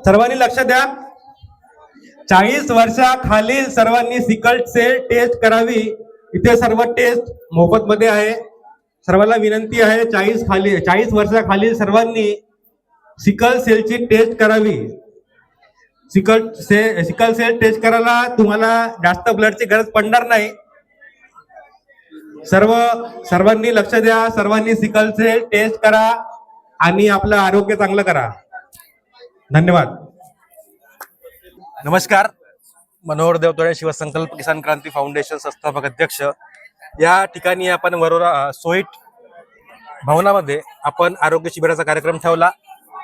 सर्वांनी लक्ष द्या. 40 वर्षाखालील सर्वांनी सिकल सेल टेस्ट करावी. इथे सर्व टेस्ट मोफत मध्ये आहे. सर्वांना विनंती आहे 40 वर्षाखालील सर्वांनी सिकल सेलची टेस्ट करावी. सिकल सेल टेस्ट करायला तुम्हाला जास्त ब्लडची गरज पडणार नाही. सर्वांनी लक्ष द्या. सर्वांनी सिकल सेल टेस्ट करा आणि आपलं आरोग्य चांगलं करा. धन्यवाद. नमस्कार. मनोहर देवतळे, शिवसंकल्प किसान क्रांती फाउंडेशन संस्थापक अध्यक्ष. या ठिकाणी आपण वरोरा सोईट भवनामध्ये आपण आरोग्य शिबिराचा कार्यक्रम ठेवला.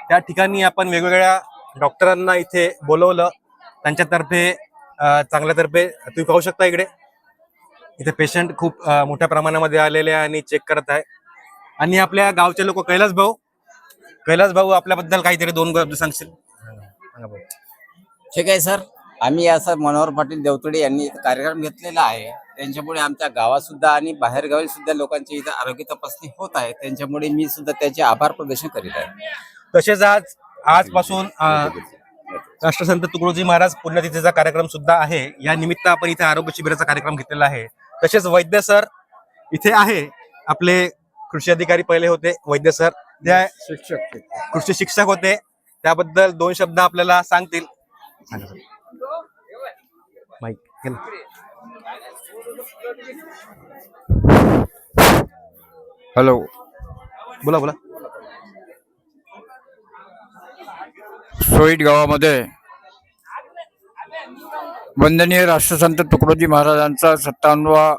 त्या ठिकाणी आपण वेगवेगळ्या डॉक्टरांना इथे बोलवलं. त्यांच्यातर्फे चांगल्यातर्फे तुम्ही पाहू शकता इथे पेशंट खूप मोठ्या प्रमाणामध्ये आलेले आहे आणि चेक करत आहे. आणि आपल्या गावचे लोक कैलास भाऊ आपल्याबद्दल काहीतरी 2 शब्द सांगशील? ठीक आहे सर. आम्ही असं मनोहर पाटील देवतळे यांनी कार्यक्रम घेतलेला आहे. त्यांच्यामुळे आमच्या गावात सुद्धा आणि बाहेरगावी सुद्धा लोकांची इथं आरोग्य तपासणी होत आहे. त्यांच्यामुळे मी सुद्धा त्याचे आभार प्रदर्शन करीत आहे. तसेच आजपासून राष्ट्रसंत तुकडोजी महाराज पुण्यतिथीचा कार्यक्रम सुद्धा आहे. या निमित्त आपण इथे आरोग्य शिबिराचा कार्यक्रम घेतलेला आहे. तसेच वैद्य सर इथे आहे. आपले कृषी अधिकारी पहिले होते वैद्य सर, त्या कृषी शिक्षक होते. त्याबद्दल 2 शब्द आपल्याला सांगतील. हॅलो, बोला. सोईट गावामध्ये वंदनीय राष्ट्रसंत तुकडोजी महाराजांचा 57वा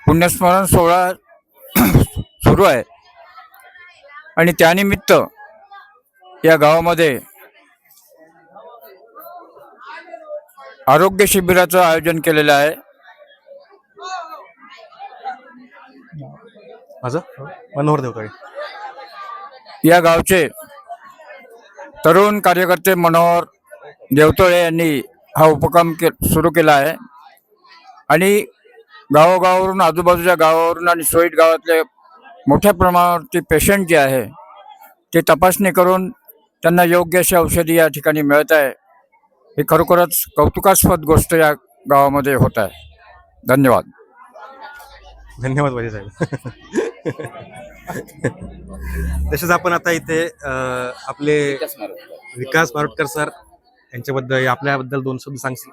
पुण्यस्मरण सोहळा सुरू आहे आणि त्यानिमित्त या गावामध्ये आरोग्य शिबिराचं आयोजन केलेलं आहे. माझं मनोहर देवतळे. या गावचे तरुण कार्यकर्ते मनोहर देवतळे यांनी हा उपक्रम सुरू केला आहे आणि गावोगावावरून, आजूबाजूच्या गावावरून आणि सोईट गावातले मोठ्या प्रमाणावरती पेशंट जे आहे ते तपासणी करून त्यांना योग्य अशी औषधी या ठिकाणी मिळत आहे. ही खरोखरच कौतुकास्पद गोष्ट या गावामध्ये होत आहे. धन्यवाद वैद्य साहेब. तसेच आपण आता इथे आपले विकास मारोटकर सर यांच्याबद्दल, आपल्याबद्दल 2 शब्द सांगशील?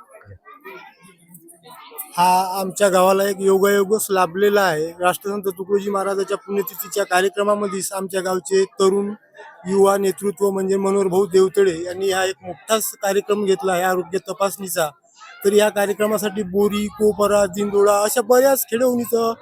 हा आमच्या गावाला एक योगायोगच लाभलेला आहे. राष्ट्रसंत तुकडोजी महाराजांच्या पुण्यतिथीच्या कार्यक्रमामध्येच आमच्या गावचे तरुण युवा नेतृत्व म्हणजे मनोहर भाऊ देवतळे यांनी हा एक मोठाच कार्यक्रम घेतला आहे आरोग्य तपासणीचा. तर या कार्यक्रमासाठी बोरी, कोपरा, दिंडोळा अशा बऱ्याच खेडवणीचं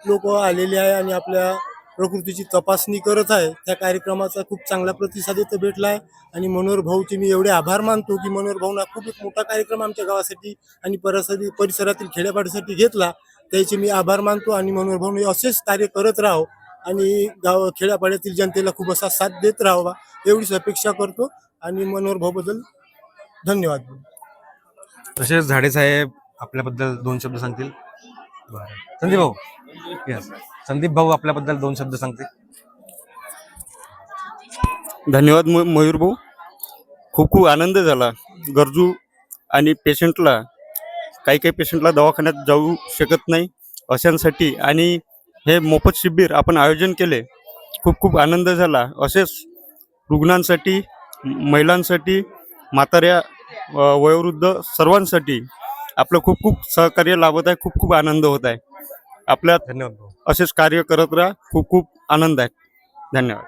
लोक आलेले आहे आणि आपल्या प्रकृतीची तपासणी करत आहे. त्या कार्यक्रमाचा खूप चांगला प्रतिसाद इथं भेटला आहे आणि मनोहर भाऊचे मी एवढे आभार मानतो की मनोहर भाऊंना खूप एक मोठा कार्यक्रम आमच्या गावासाठी आणि परिसरातील खेड्यापाड्यासाठी घेतला. त्याचे मी आभार मानतो आणि मनोहर भाऊने असेच कार्य करत राहावं आणि खेड्यापाड्यातील जनतेला खूप असा साथ देत राहावा एवढीच अपेक्षा करतो आणि मनोहर भाऊबद्दल धन्यवाद. तसेच झाडे साहेब आपल्याबद्दल 2 शब्द सांगतील. संदीप भाऊ. संदीप भाऊ आपल्याबद्दल 2 शब्द सांगतील. धन्यवाद मयूर भाऊ. खूप आनंद झाला. गरजू आणि पेशंटला, काही पेशंटला दवाखान्यात जाऊ शकत नाही अशांसाठी आणि हे मोफत शिबिर आपण आयोजन केले. खूप आनंद झाला. असेच रुग्णांसाठी, महिलांसाठी, म्हाताऱ्या, वयोवृद्ध सर्वांसाठी आपलं खूप सहकार्य लाभत आहे. खूप आनंद होत आहे. आपल्या धन्यवाद. असेच कार्य करत राहा. खूप आनंद आहे. धन्यवाद.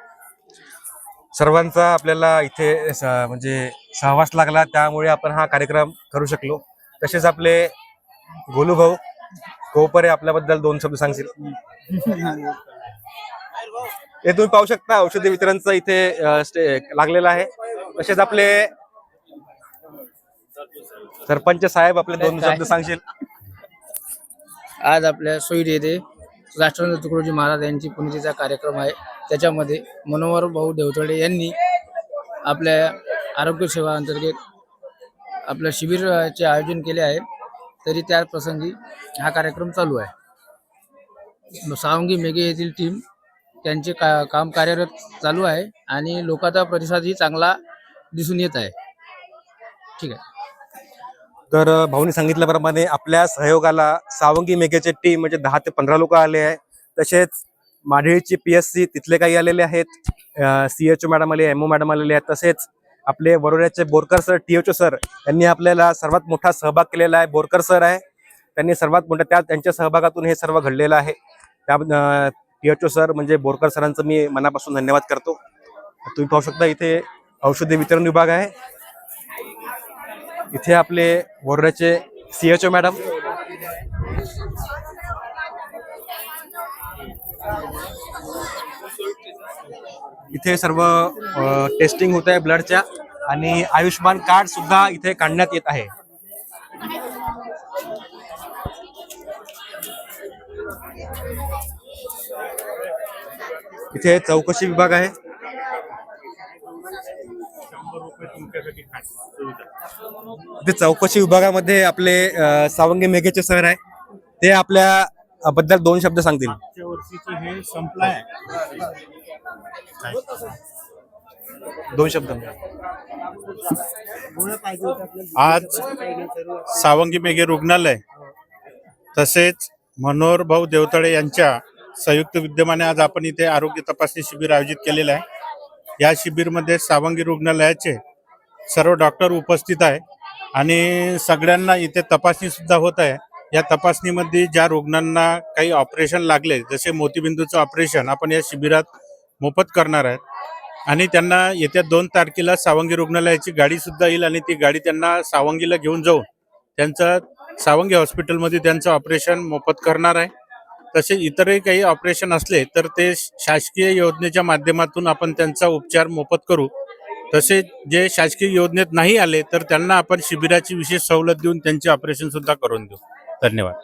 सर्वांचा आपल्याला इथे म्हणजे सहवास लागला, त्यामुळे आपण हा कार्यक्रम करू शकलो. तसेच आपले गोलू भाऊ कोपरे आपल्याबद्दल 2 शब्द सांगशील? हे तुम्ही पाहू शकता औषधी वितरणचं इथे लागलेलं आहे. तसेच आपले सरपंच साहेब आपले 2 शब्द सांगशील? आज आपल्या सोईट येथे राष्ट्रसंत तुकडोजी महाराज यांची पुण्यतिथीचा कार्यक्रम आहे. त्याच्यामध्ये मनोहर भाऊ देवतळे यांनी आपल्या आरोग्य सेवा अंतर्गत आपल्या शिबिराचे आयोजन केले आहे. तरी त्या प्रसंगी हा कार्यक्रम चालू आहे. सावंगी मेघे येथील टीम त्यांचे काम कार्यरत चालू आहे आणि लोकांचा प्रतिसादही चांगला दिसून येत आहे. ठीक आहे. तर भाऊनी सांगितल्याप्रमाणे आपल्या सहयोगाला सावंगी मेघेचे टीम म्हणजे 10 ते 15 लोक आले आहे. तसेच माढेळची PSC तिथले काही आलेले आहेत, CHO मॅडम आले, MO मॅडम आलेले आहेत. तसेच आपले वरोऱ्याचे बोरकर सर, THO सर यांनी आपल्याला सर्वात मोठा सहभाग केलेला आहे. बोरकर सर आहे, त्यांनी सर्वात मोठा त्यांच्या सहभागातून हे सर्व घडलेलं आहे. त्या THO सर म्हणजे बोरकर सरांचं मी मनापासून धन्यवाद करतो. तुम्ही पाहू शकता इथे औषधी वितरण विभाग आहे. इथे आपले वरोऱ्याचे CHO मॅडम, इथे सर्व टेस्टिंग होत आहे ब्लडच्या आणि आयुष्यमान कार्ड सुद्धा इथे काढण्यात येत आहे. इथे चौकशी विभाग आहे. इथे चौकशी विभागामध्ये आपले सावंगी मेघेचे सर आहे, ते आपल्या बद्दल 2 शब्द सांगतील. मागच्या वर्षीचं हे संपलंय. 2 शब्द. आज सावंगी मेघे रुग्णालय तसेच मनोहर भाऊ देवतळे यांच्या संयुक्त विद्यमाने आज आपण इथे आरोग्य तपासणी शिबिर आयोजित केलेलं आहे. या शिबिरमध्ये सावंगी रुग्णालयाचे सर्व डॉक्टर उपस्थित आहे आणि सगळ्यांना इथे तपासणी सुद्धा होत आहे. या तपासणीमध्ये ज्या रुग्णांना काही ऑपरेशन लागले, जसे मोतीबिंदूचं ऑपरेशन आपण या शिबिरात मोफत करणार आहेत आणि त्यांना येत्या 2 तारखेला सावंगी रुग्णालयाची गाडी सुद्धा येईल आणि ती गाडी त्यांना सावंगीला घेऊन जाऊन त्यांचं सावंगी हॉस्पिटलमध्ये त्यांचं ऑपरेशन मोफत करणार आहे. तसे इतरही काही ऑपरेशन असले तर ते शासकीय योजनेच्या माध्यमातून आपण त्यांचा उपचार मोफत करू. तसे जे शासकीय योजनेत नाही आले तर त्यांना आपण शिबिराची विशेष सवलत देऊन त्यांचे ऑपरेशन सुद्धा करून देऊ. धन्यवाद.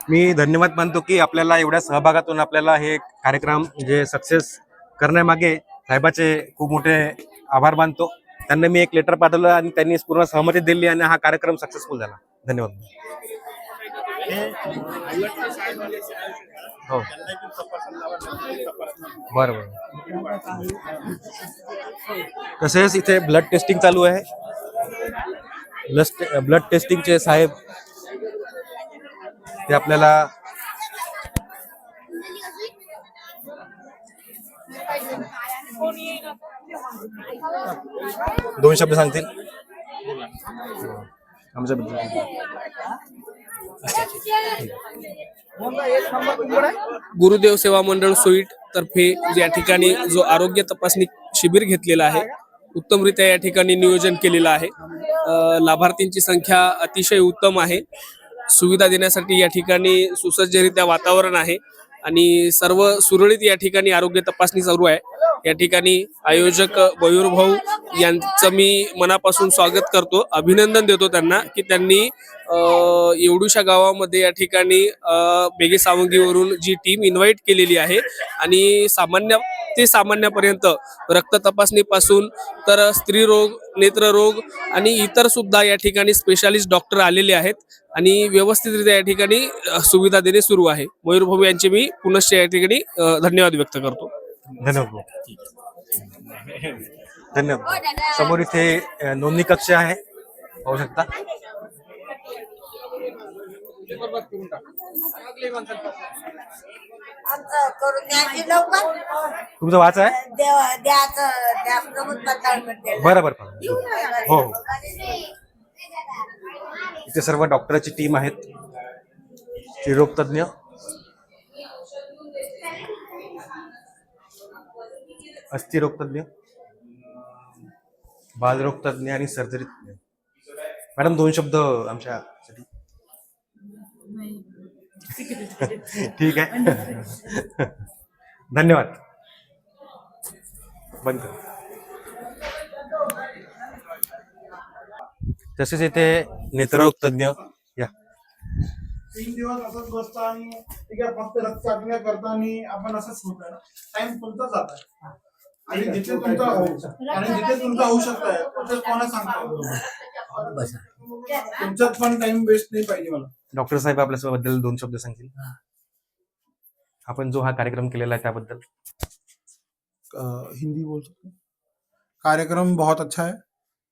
मी धन्यवाद मानतो की आपल्याला एवढ्या सहभागातून आपल्याला हे कार्यक्रम म्हणजे सक्सेस करण्यामागे साहेबाचे खूप मोठे आभार मानतो. त्यांना मी एक लेटर पाठवलं आणि त्यांनी पूर्ण सहमती दिली आणि हा कार्यक्रम सक्सेसफुल झाला. धन्यवाद. हो बरं. तसेच इथे ब्लड टेस्टिंग चालू आहे. ब्लड टेस्टिंगचे साहेब ते आपल्याला दोन शब्द सांगतील आमच्याबद्दल. गुरुदेव सेवा मंडळ सोईट तर्फे या ठिकाणी जो आरोग्य तपासणी शिबिर घेतलेला आहे, उत्तमरित्या या ठिकाणी नियोजन केलेलं आहे. लाभार्थींची संख्या अतिशय उत्तम आहे. सुविधा देण्यासाठी या ठिकाणी सुसज्जरित्या वातावरण आहे आणि सर्व सुरळीत या ठिकाणी आरोग्य तपासणी सुरू आहे. या ठिकाणी आयोजक मयूर भाऊ यांचं मी मनापासून स्वागत करतो, अभिनंदन देतो त्यांना की त्यांनी एवढ्याशा गावामध्ये या ठिकाणी बेगे सावंगीवरून जी टीम इन्व्हाइट केलेली आहे आणि सामान्य ते सामान्यापर्यंत रक्त तपासणीपासून तर स्त्रीरोग, नेत्ररोग आणि इतर सुद्धा या ठिकाणी स्पेशालिस्ट डॉक्टर आलेले आहेत आणि व्यवस्थितरित्या या ठिकाणी सुविधा देणे सुरू आहे. मयूर भाऊ यांचे मी पुनश्च या ठिकाणी धन्यवाद व्यक्त करतो. धन्यवाद. धन्यवाद. समोर इथे नोंदणी कक्ष आहे, पाहू शकता. तुमचं वाच आहे. बरं बरं. हो हो. इथे सर्व डॉक्टरची टीम आहेत, स्त्रीरोग तज्ञ, अस्थिरोग तज्ञ, बालरोग तज्ञ आणि सर्जरी तज्ञ. मॅडम 2 शब्द आमच्यासाठी. ठीक आहे. धन्यवाद. बंद कर. तसेच इथे नेत्ररोग तज्ञ या. 3 दिवस असंच बसतो आणि ठीक आहे, फक्त रक्त चाचण्या करता आणि आपण असंच होतं. टाइम तुमचा जात आहे आणि जिथे तुमचा होऊ शकता तिथे कोणा सांगता तुमच्यात पण टाइम वेस्ट नाही पाहिजे. मला डॉक्टर साहेब आपल्याबद्दल 2 शब्द सांगतील. आपण जो हा कार्यक्रम केलेला आहे त्याबद्दल. हिंदी बोल सकते हैं. कार्यक्रम बहुत अच्छा है.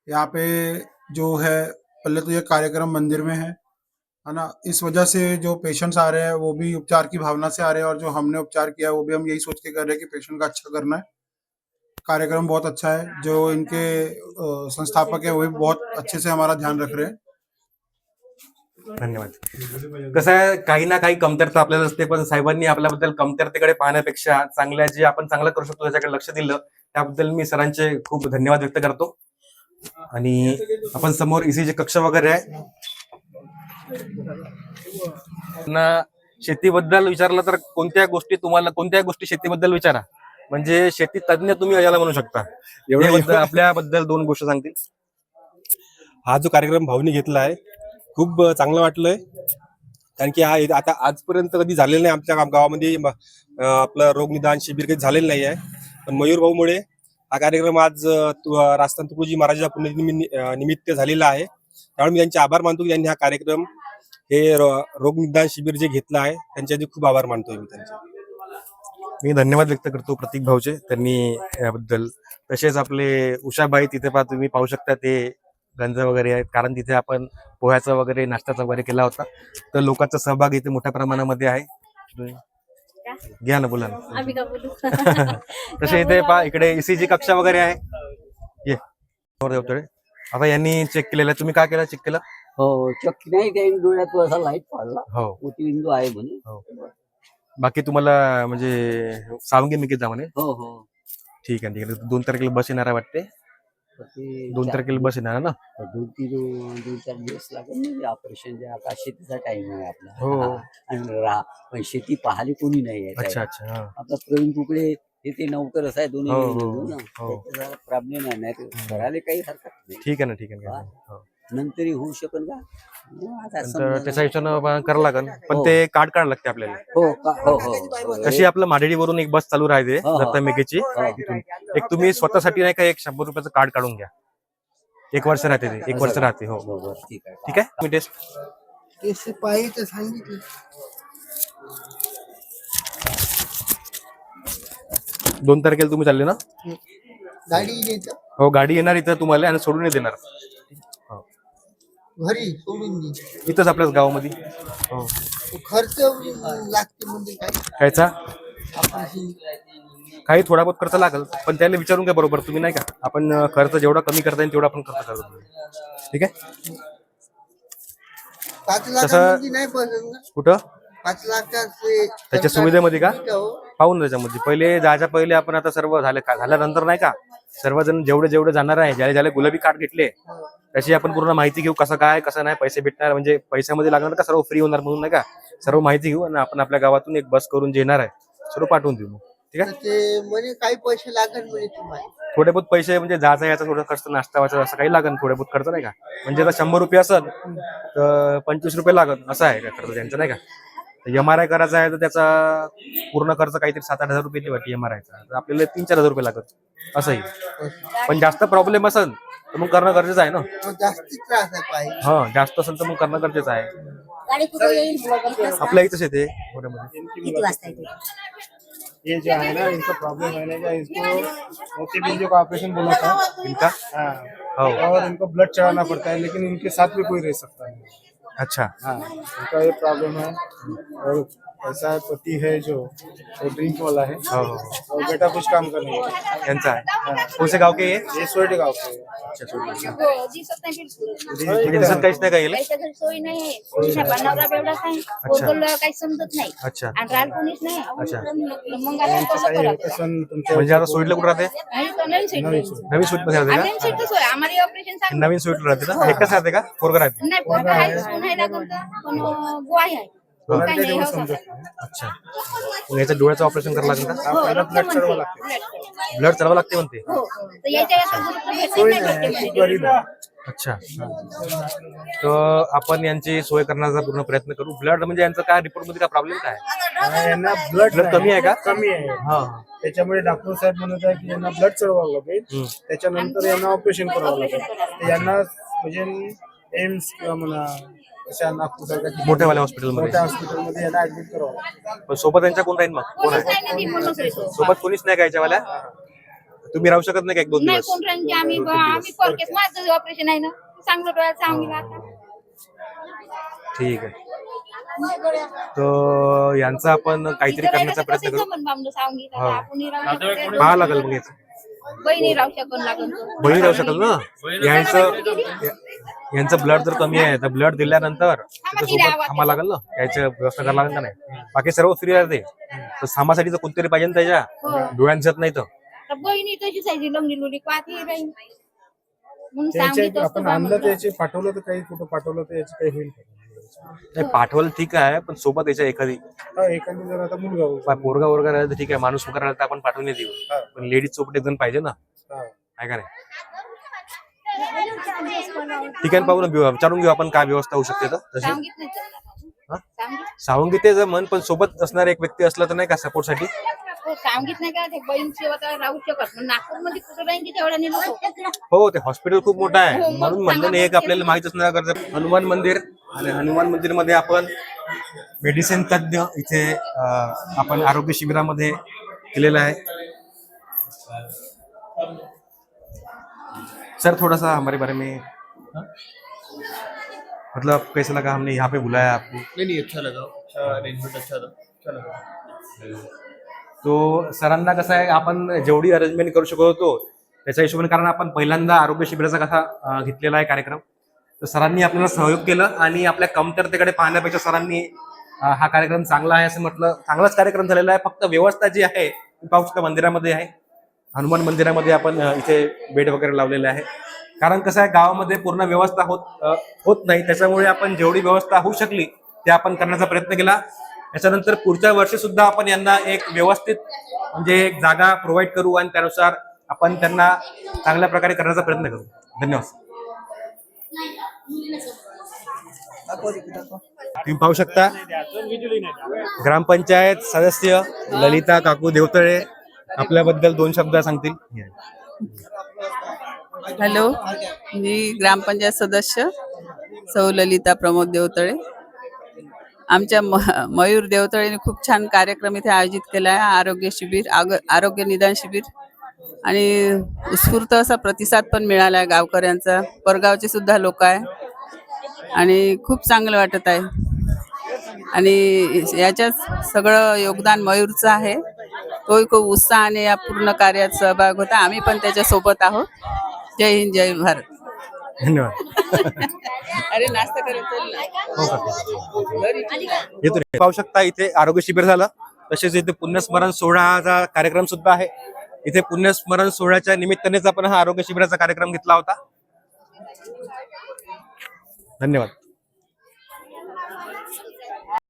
यहाँ पे जो है पहले तो ये कार्यक्रम मंदिर में है ना, इस वजह से जो पेशेंट्स आ रहे हैं वो भी उपचार की भावना से आ रहे हैं, और जो हमने उपचार किया है वो भी हम यही सोच के कर रहे हैं कि पेशेंट का अच्छा करना है। कार्यक्रम बहुत अच्छा है, जो इनके संस्थापक है वो भी बहुत अच्छे से हमारा ध्यान रख रहे हैं। धन्यवाद. कसं आहे, काही ना काही कमतरता आपल्याला असते, पण साहेबांनी आपल्याबद्दल कमतरतेकडे पाहण्यापेक्षा चांगल्या जे आपण चांगलं करू शकतो त्याच्याकडे लक्ष दिलं, त्याबद्दल मी सरांचे खूप धन्यवाद व्यक्त करतो. आणि आपण समोर ECG कक्ष वगैरे आहे. ना शेतीबद्दल विचारलं तर कोणत्या गोष्टी शेतीबद्दल विचारा, म्हणजे शेती तज्ञ तुम्ही याला म्हणू शकता. एवढ्याबद्दल आपल्याबद्दल 2 गोष्टी सांगतील. हा जो कार्यक्रम भाऊनी घेतला आहे खूप चांगलं वाटलंय, कारण की हा आता आजपर्यंत कधी झालेलं नाही आमच्या गावामध्ये. आपलं रोगनिदान शिबिर काही झालेलं नाही आहे, पण मयूर भाऊमुळे हा कार्यक्रम आज राजस्थान तुकडोजी महाराजांच्या पुण्यनिमित्त झालेला आहे. त्यामुळे मी त्यांचे आभार मानतो की त्यांनी हा कार्यक्रम हे रोगनिदान शिबिर जे घेतलं आहे त्यांचे खूप आभार मानतोय मी त्यांचे. मी धन्यवाद व्यक्त करतो प्रतीक भाऊचे, त्यांनी याबद्दल. तसेच आपले उषाबाई तिथे तुम्ही पाहू शकता, ते गंज वगैरे आहेत, कारण तिथे आपण पोह्याचा वगैरे नाश्त्याचा वगैरे केला होता. तर लोकांचा सहभाग इथे मोठ्या प्रमाणामध्ये आहे. घ्या ना, बोला ना. तसे इथे इकडे ECG कक्ष वगैरे आहे. ये देवतळे. आता यांनी चेक केलेलं आहे. तुम्ही काय केलं, चेक केलं? हो, चक्की नाही, त्यांनी डोळ्यात असा लाईट पाडला, हो, मोतीबिंदू आहे म्हणे. हो. बाकी तुम्हाला म्हणजे सावंगी मिकीत जा म्हणे. हो हो, ठीक आहे, ठीक आहे. 2 तारखेला बस येणार आहे वाटते. तर ते 2 तारखेला बस येणार आहे ना. 2-4 दिवस लागेल म्हणजे ऑपरेशन. जे आता शेतीचा टाइम आहे आपला. हो. हा. आणि पण शेती पाहायला कोणी नाही आहे. अच्छा अच्छा. हा. आपला प्रवीण कुकडे ते नौकरच आहे, दोन्ही हो, मिळून हो, ना. हो. त्याचा जरा प्रॉब्लेम आहे, नाही तर करायला काही हरकत नाही. ठीक आहे ना, ठीक आहे ना. हो. नंतरही होऊ शकल का. आता नंतर समजा- त्याच्या हिशोबानं करावं लागेल, पण हो. ते कार्ड काढावं लागते आपल्याला. हो हो हो. तशी आपलं माडेडीवरून एक बस चालू राहते हो, हो. दत्ता मेघेची. तिथून एक तुम्ही स्वतःसाठी नाही का एक 100 रुपयाचं कार्ड काढून घ्या. 1 वर्ष राहते ते, 1 वर्ष राहते. हो, बरोबर, ठीक आहे. ठीक आहे. मी टेस्ट केस पाहिजे सांगितलं. 2 तारखेला तुम्ही चालले ना. गाडी घ्यायचं हो, गाडी येणार इथं तुम्हाला आणि सोडून देणार. हो. घरी सोडून दे. इथंच आपल्याच गावामध्ये. हो. खर्च लागते म्हणजे काय कायचा आपण काही थोडा बहुत खर्च लागेल, पण त्याला विचारून घ्या बरोबर तुम्ही, नाही का. आपण खर्च जेवढा कमी करता येईल तेवढा आपण खर्च करतो. ठीक आहे. 5 तसं- लाखांमध्ये नाही पडत ना. कुठं 5 लाखात त्याच्या सुविधेमध्ये का हो. पाहून त्याच्यामध्ये पहिले जायच्या पहिले आपण आता सर्व झाल्यानंतर नाही का, सर्वजण जेवढे जाणार आहे, ज्याला गुलाबी कार्ड घेतले त्याची आपण पूर्ण माहिती घेऊ, कसं काय कसं नाही, पैसे भेटणार म्हणजे पैशामध्ये लागणार का, सर्व फ्री होणार म्हणून नाही का, सर्व माहिती घेऊ आणि आपण आपल्या गावातून एक बस करून जे येणार आहे सर्व पाठवून देऊ. मग ठीक आहे. ते म्हणे काही पैसे लागेल म्हणे तुम्हाला. थोडे बहुत पैसे म्हणजे जायचा याचा थोडा खर्च, नाश्ता वाचा असं काही लागेल, थोडे बहुत खर्च नाही का. म्हणजे आता 100 रुपये असेल तर 25 रुपये लागत असं आहे का खर्च त्यांचा, नाही का. MRI करायचा आहे तर त्याचा पूर्ण खर्च काहीतरी 7-8 हजार रुपये वाटते MRIचा, तर आपल्याला 3-4 हजार रुपये लागत असंही. पण जास्त प्रॉब्लेम असेल तर मग करणं गरजेचं आहे ना. जास्ती त्रास आहे पाय. हा, जास्त असेल तर मग करणं गरजेचं आहे. गाडी कुठे येईल आपल्या इथंच येते मोठ्यामध्ये. किती वाजता येते. ये जो है ना, इनका प्रॉब्लम है ना, इसको मोतीबिंदु का ऑपरेशन बोला था इनका. हाँ, हो. और इनको ब्लड चढ़ाना पड़ता है, लेकिन इनके साथ भी कोई रह सकता है. अच्छा. हाँ, इनका ये प्रॉब्लम है. और ऐसा पति है जो वो ड्रिंक वाला है, हो हो हो. और बेटा कुछ काम कर नहीं है. यांचा आहे. कोणसे गाव के ये सोयटे गाव के है. दिसत नाही बिलकुल. म्हणजे दिसत काहीच नाही का येईल. काहीच्या घरी सोय नाही. कोणीच्या बनवला बेवडाच आहे. बोललं काही समजत नाही. अच्छा. आणि राल कोणीच नाही. अच्छा. मग आता कसं करावं. कसं तुमच्या म्हणजे आता सोयीला कुठं राहते, आणि तो नवीन सीट नवीन सुईट मध्ये राहते नवीन सीटच होय. आम्हाला ऑपरेशन का, सांग. नवीन सुईट राहते ना. एकच राहते का, पोरगं राहते. नाही पोरगा आहे, सून आहे लागून तर. पण गोवाही आहे. काही नाही, हो का? अच्छा. मग याच्या डोळ्याचं ऑपरेशन करावं लागेल का, हो, रक्त ब्लड चढवावं म्हणते. लागते. ब्लड चढवावं लागते म्हणते. हो. तर याच्या याचा ग्रुप भेटत नाही भेटते. अच्छा. तर आपण यांची सोय करण्याचा पूर्ण प्रयत्न करू. ब्लड म्हणजे यांचं काय रिपोर्ट मध्ये काय प्रॉब्लेम काय, यांना ब्लड ब्लड कमी आहे का. कमी आहे. हा. त्याच्यामुळे डॉक्टर साहेब म्हणत आहे की यांना ब्लड चढवावं लागेल, त्याच्यानंतर यांना ऑपरेशन करावं लागेल. तर यांना म्हणजे एम्स किंवा म्हणा अशा नागपूर सारख्या मोठ्यावाल्या हॉस्पिटलमध्ये. मोठ्या हॉस्पिटलमध्ये यांना ऍडमिट करावं लागेल. पण सोबत यांच्या कोण राहील मग, कोण आहे नाही, नाही, म्हणूनच येतो. सोबत कोणीच नाही का याच्यावाल्या. तुम्ही राहू शकत नाही का 1-2 नाही दिवस? कोण रांगे आम्ही आम्ही परकेस माझं ऑपरेशन आहे ना चांगलं डोळ्यात सांगितलं आता ठीक आहे. तो यांचा आपण काहीतरी करण्याचा प्रयत्न करू. हा. आपण पाहावं लागेल मग याचं. बहिणी राहू शकून लागून बहिणी राहू शकेल ना. यांचं ब्लड जर कमी आहे तर ब्लड दिल्यानंतर त्याच्यासोबत थांबा लागेल ना. याची व्यवस्था करायला लागेल का नाही. बाकी सर्व फ्री राहते तर सामासाठी तर कोणतरी पाहिजे ना त्याच्या डोळ्यांच्यात नाही तर बहिणी तशीच आहे लंगडी लुडी पाहते राहील म्हणून सांगितलं असतं आपण बा आणलं म्हणलं. तर याची पाठवलं तर काही कुठं पाठवलं तर याची काही होईल का? नाही पाठवलं ठीक आहे पण सोबत याच्या एखादी एखादी जर आता मुलगा पोरगा वगैरे राहिला तर ठीक आहे. माणूस वगैरे राहिला तर आपण पाठवून देऊ पण लेडीज सोबत एक जण पाहिजे ना. आहे का नाही. ठीक आहे पाहू ना विचारून घेऊ आपण काय व्यवस्था होऊ शकते तर तशी. सांगितलं नाही चालणार. हा? सांगितलं सावंगी ते मन पण सोबत असणारा एक व्यक्ती असला तर नाही का सपोर्ट साठी. हो, सांगितलं नाही का ते बहीण सेवा तर राहू शकत पण नागपूरमध्ये कुठं राहील की तेवढ्या लोक हो ते हॉस्पिटल खूप मोठं आहे हो, मग म्हणून म्हणलं नाही एक आपल्याला माहित असणार गरज. हनुमान मंदिर आणि हनुमान मंदिर मध्ये आपण मेडिसिन तज्ञ इथे आपण आरोग्य शिबिरामध्ये केलेलं आहे. सर थोड़ा सा हमारे बारे में मतलब कैसा लगा हमने यहाँ पे बुलाया आपको. नहीं अच्छा लगा अरेंजमेंट अच्छा था. तो सरांना कसं आहे आपण जेवढी अरेंजमेंट करू शकत होतो त्याच्या हिशोबाने कारण आपण पहिल्यांदा आरोग्य शिबिराचा कसा घेतलेला आहे कार्यक्रम तर सरांनी आपल्याला सहयोग केलं आणि आपल्या कमतरतेकडे पाहण्यापेक्षा सरांनी हा कार्यक्रम चांगला आहे असं म्हटलं. चांगलाच कार्यक्रम झालेला आहे. फक्त व्यवस्था जी आहे ती पाहू शकता मंदिरामध्ये आहे. हनुमान मंदिरामध्ये आपण इथे बेड वगैरे लावलेले आहे कारण कसं आहे गावामध्ये पूर्ण व्यवस्था होत नाही त्याच्यामुळे आपण जेवढी व्यवस्था होऊ शकली ते आपण करण्याचा प्रयत्न केला. त्याच्यानंतर पुढच्या वर्षी सुद्धा आपण यांना एक व्यवस्थित म्हणजे एक जागा प्रोव्हाइड करू आणि त्यानुसार आपण त्यांना चांगल्या प्रकारे करण्याचा प्रयत्न करू. धन्यवाद. तुम्ही पाहू शकता ग्रामपंचायत सदस्य ललिता काकू देवतळे आपल्याबद्दल 2 शब्द सांगतील. हॅलो, मी ग्रामपंचायत सदस्य सौ ललिता प्रमोद देवतळे. आमच्या मयूर देवतळेने खूप छान कार्यक्रम इथे आयोजित केला आहे. आरोग्य शिबिर, आरोग्य निदान शिबिर आणि उत्स्फूर्त असा प्रतिसाद पण मिळाला आहे गावकऱ्यांचा. परगावचे सुद्धा लोक आहे आणि खूप चांगलं वाटत आहे आणि याच्यात सगळं योगदान मयूरचं आहे. तोही खूप उत्साहाने या पूर्ण कार्यात सहभाग होता. आम्ही पण त्याच्या सोबत आहोत. जय हिंद, जय भारत. धन्यवाद. अरे नाश्ता करायचं येतो रे. पाहू शकता इथे आरोग्य शिबिर झालं तसेच इथे पुण्यस्मरण सोहळाचा कार्यक्रम सुद्धा आहे. इथे पुण्यस्मरण सोहळ्याच्या निमित्तानेच आपण हा आरोग्य शिबिराचा कार्यक्रम घेतला होता. धन्यवाद.